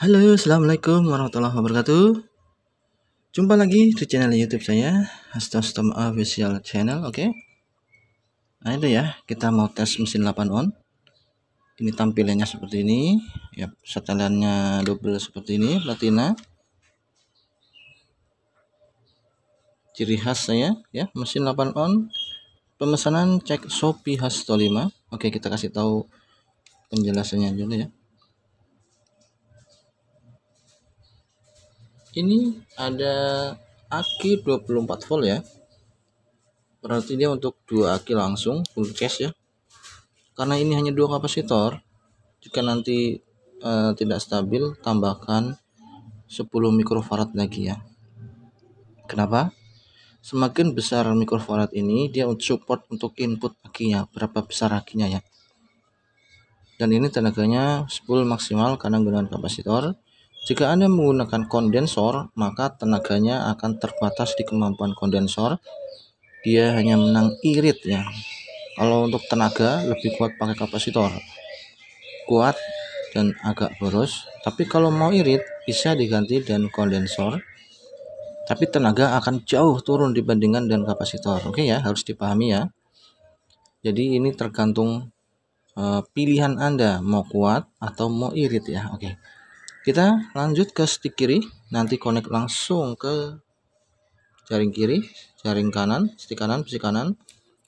Halo, assalamualaikum warahmatullahi wabarakatuh. Jumpa lagi di channel YouTube saya, Hastastom Official Channel. Oke. Nah itu ya, kita mau tes mesin 8 on. Ini tampilannya seperti ini. Ya, setelannya double seperti ini, platina. Ciri khas saya, ya, mesin 8 on. Pemesanan cek Shopee Hasto 5. Oke, kita kasih tahu penjelasannya dulu ya. Ini ada aki 24 volt ya. Berarti dia untuk 2 aki langsung full cash ya. Karena ini hanya 2 kapasitor, jika nanti tidak stabil, tambahkan 10 mikrofarad lagi ya. Kenapa? Semakin besar mikrofarad ini, dia support untuk input akinya, berapa besar akinya ya. Dan ini tenaganya full maksimal karena menggunakan kapasitor. Jika Anda menggunakan kondensor, maka tenaganya akan terbatas di kemampuan kondensor. Dia hanya menang irit ya. Kalau untuk tenaga lebih kuat pakai kapasitor, kuat dan agak boros. Tapi kalau mau irit bisa diganti dengan kondensor, tapi tenaga akan jauh turun dibandingkan dengan kapasitor. Oke ya, harus dipahami ya. Jadi ini tergantung pilihan Anda, mau kuat atau mau irit ya. Oke, kita lanjut ke stick kiri. Nanti connect langsung ke jaring kiri, jaring kanan, stick kanan, stick kanan.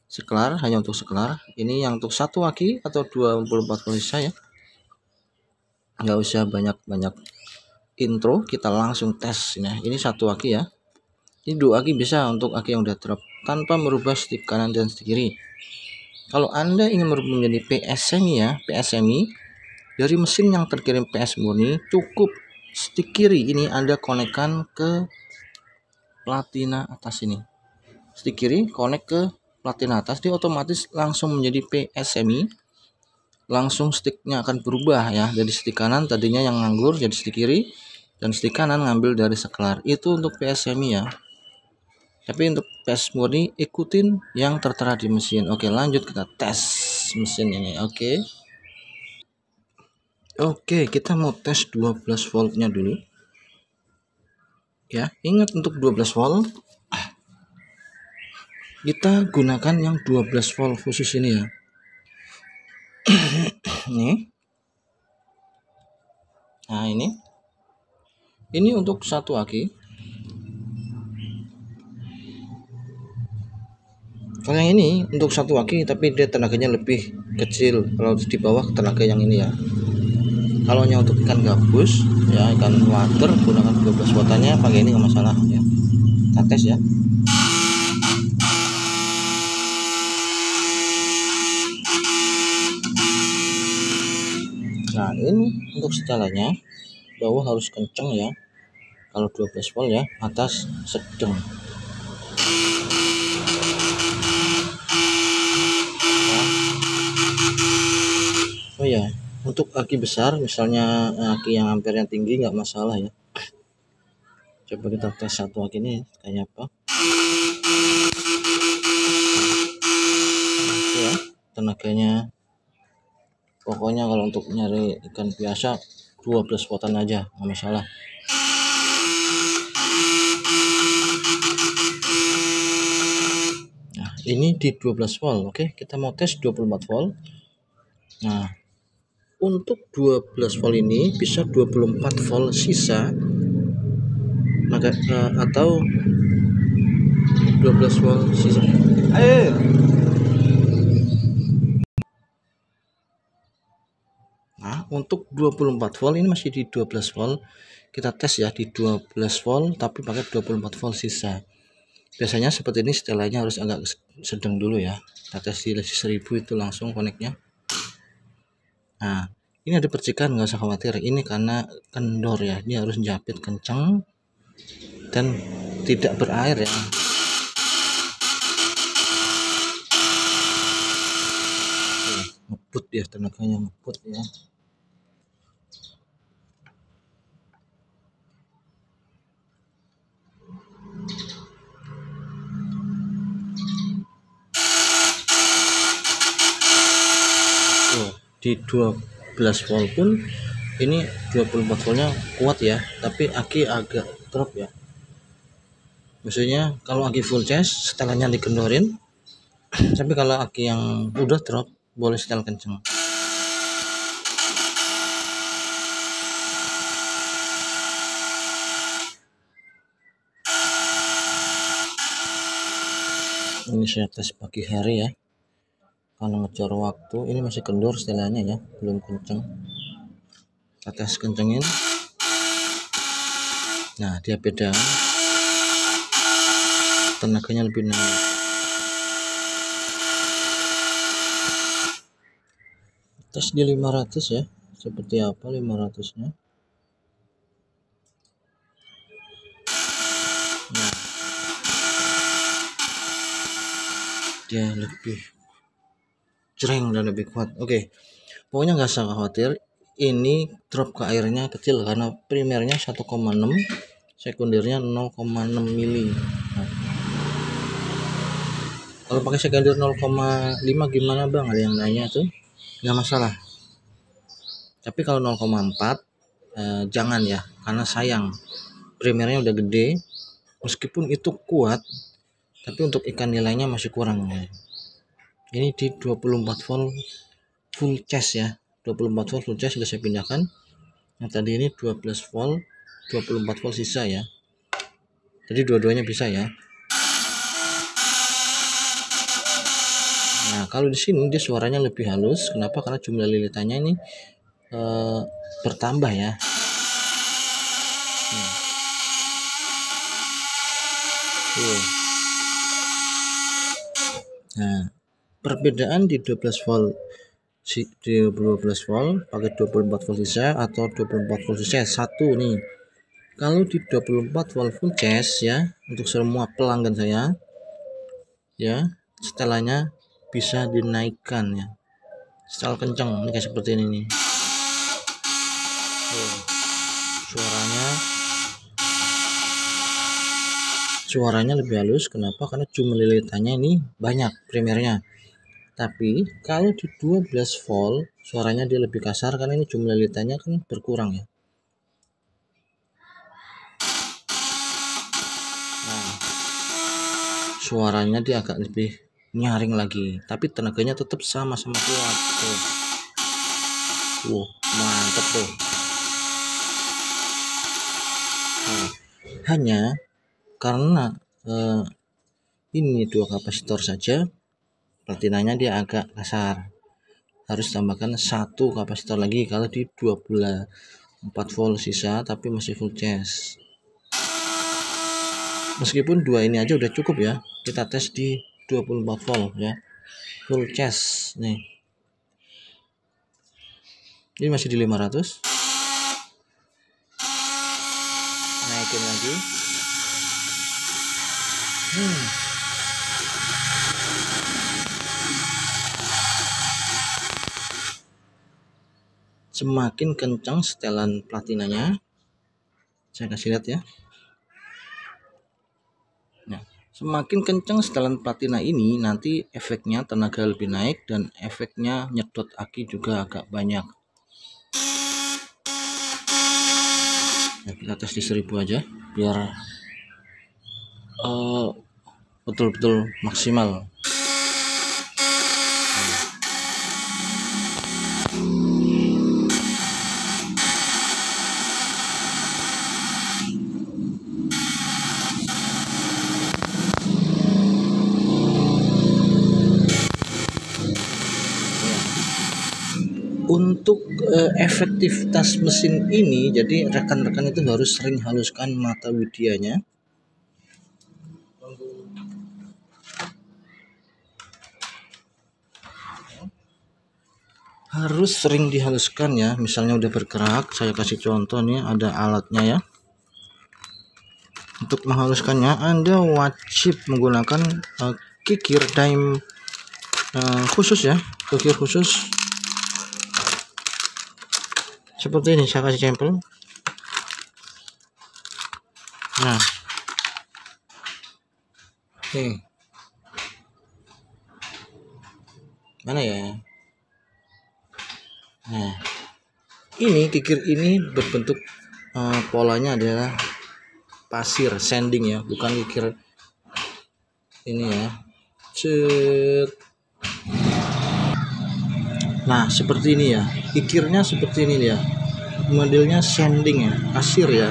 Seklar, hanya untuk seklar. Ini yang untuk 1 aki atau 24 volt ya. Nggak usah banyak intro, kita langsung tes. Nah, ini 1 aki ya. Ini 2 aki bisa untuk aki yang udah drop tanpa merubah stick kanan dan stick kiri. Kalau Anda ingin merubah menjadi PS semi ya, PS semi, dari mesin yang terkirim PS murni, cukup stick kiri ini Anda konekkan ke platina atas ini. Stick kiri konek ke platina atas, dia otomatis langsung menjadi PS semi. Langsung sticknya akan berubah ya, dari stick kanan tadinya yang nganggur jadi stick kiri, dan stick kanan ngambil dari seklar. Itu untuk PS semi ya. Tapi untuk PS murni ikutin yang tertera di mesin. Oke, lanjut kita tes mesin ini. Oke, kita mau tes 12 voltnya dulu ya. Ingat, untuk 12 volt kita gunakan yang 12 volt khusus ini ya. Nih. Nah, ini untuk 1 aki. Kalau yang ini untuk 1 aki tapi dia tenaganya lebih kecil. Kalau di bawah tenaga yang ini ya. Kalau yang untuk ikan gabus ya, ikan water, gunakan 12 voltnya, pakai ini nggak masalah ya. Kita tes ya. Nah, ini untuk setelannya, bawah harus kenceng ya. Kalau 12 volt ya, atas sedang. Oh ya, untuk aki besar, misalnya aki yang ampernya tinggi, nggak masalah ya. Coba kita tes 1 aki ini kayak apa. Oke ya, tenaganya. Pokoknya kalau untuk nyari ikan biasa 12 voltan aja, nggak masalah. Nah, ini di 12 volt. Oke, kita mau tes 24 volt. Nah, untuk 12 volt ini bisa 24 volt sisa, maka atau 12 volt sisa. Nah, untuk 24 volt ini masih di 12 volt. Kita tes ya di 12 volt tapi pakai 24 volt sisa. Biasanya seperti ini, setelahnya harus agak sedang dulu ya. Kita tes di 1000 itu langsung koneknya. Nah, ini ada percikan, nggak usah khawatir. Ini karena kendor ya, ini harus jepit kencang dan tidak berair ya. Ngebut ya, tenaganya ngebut ya. Di 12 volt pun Ini 24 voltnya kuat ya, tapi aki agak drop ya. Maksudnya kalau aki full charge setelannya dikendorin, tapi kalau aki yang udah drop boleh setel kenceng. Ini saya tes pagi hari ya, kalau ngecor waktu ini masih kendor setelannya ya, belum kenceng. Kita tes kencengin. Nah, dia beda, tenaganya lebih naik. Tes di 500 ya, seperti apa 500-nya. Nah, dia lebih jreng dan lebih kuat. Oke, pokoknya nggak usah khawatir, ini drop ke airnya kecil karena primernya 1,6, sekundernya 0,6 mili. Nah, kalau pakai sekunder 0,5 gimana bang, ada yang nanya tuh, nggak masalah. Tapi kalau 0,4 jangan ya, karena sayang, primernya udah gede, meskipun itu kuat tapi untuk ikan nilainya masih kurang ya. Ini di 24 volt full charge ya, 24 volt full charge sudah saya pindahkan. Yang tadi ini 12 volt 24 volt sisa ya, jadi dua-duanya bisa ya. Nah, kalau di sini dia suaranya lebih halus. Kenapa? Karena jumlah lilitannya ini bertambah ya. Nah, perbedaan di 12 volt di 12 volt pakai 24 volt sisa atau 24 volt sisa satu nih. Kalau di 24 volt full charge ya, untuk semua pelanggan saya ya, setelannya bisa dinaikkan ya, setel kenceng. Ini kayak seperti ini nih. Suaranya lebih halus. Kenapa? Karena jumlah lilitannya ini banyak primernya. Tapi kalau di 12 volt suaranya dia lebih kasar karena ini jumlah lilitannya kan berkurang ya. Nah, suaranya dia agak lebih nyaring lagi, tapi tenaganya tetap sama-sama kuat tuh. Mantap tuh. Nah, hanya karena ini 2 kapasitor saja, platinanya dia agak kasar, harus tambahkan 1 kapasitor lagi kalau di 24 volt sisa tapi masih full charge. Meskipun 2 ini aja udah cukup ya, kita tes di 24 volt ya, full charge nih. Ini masih di 500, naikin lagi. Semakin kencang setelan platinanya, saya kasih lihat ya. Nah, semakin kencang setelan platina ini, nanti efeknya tenaga lebih naik dan efeknya nyedot aki juga agak banyak. Ya, kita tes di 1000 aja biar betul-betul maksimal. Untuk efektivitas mesin ini, jadi rekan-rekan itu harus sering haluskan mata widianya. Harus sering dihaluskan ya. Misalnya udah bergerak, saya kasih contoh nih, ada alatnya ya. Untuk menghaluskannya Anda wajib menggunakan kikir daim khusus ya, kikir khusus seperti ini. Saya kasih sampel. Nah, nih, mana ya? Nah, Ini kikir ini berbentuk polanya adalah pasir sanding ya, bukan kikir ini ya. Cet. Nah seperti ini ya, kikirnya seperti ini ya, modelnya sanding ya, pasir ya,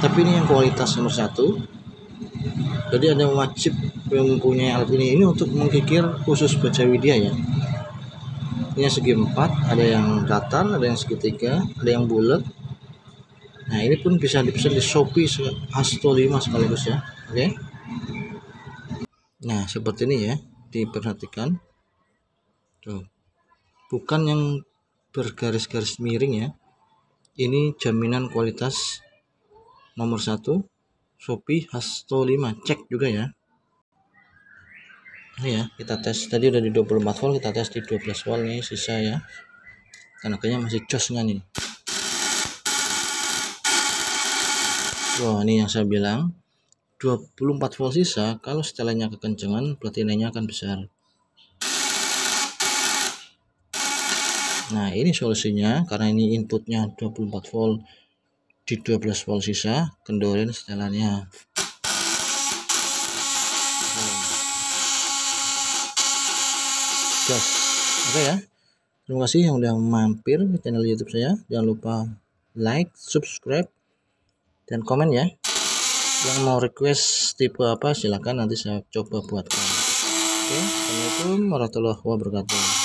tapi ini yang kualitas nomor 1. Jadi Anda wajib mempunyai alat ini untuk mengkikir khusus baja widya ya. Ini segi 4, ada yang datar, ada yang segitiga, ada yang bulat. Nah ini pun bisa dipesan di Shopee Hasto 5 sekaligus ya. Oke. Nah seperti ini ya, diperhatikan tuh, bukan yang bergaris-garis miring ya. Ini jaminan kualitas nomor 1 Shopee Hasto 5, cek juga ya. Ini ya, kita tes tadi udah di 24 volt, kita tes di 12 volt nih sisa ya. Tenaganya masih jos nggak nih? Wah, ini yang saya bilang 24 volt sisa, kalau setelannya kekencangan berarti nilainya akan besar. Nah, ini solusinya karena ini inputnya 24 volt di 12 volt sisa, kendorin setelannya. Jos. Oke ya. Terima kasih yang udah mampir ke channel YouTube saya. Jangan lupa like, subscribe, dan komen ya. Yang mau request tipe apa silahkan nanti saya coba buatkan. Oke, assalamualaikum warahmatullahi wabarakatuh.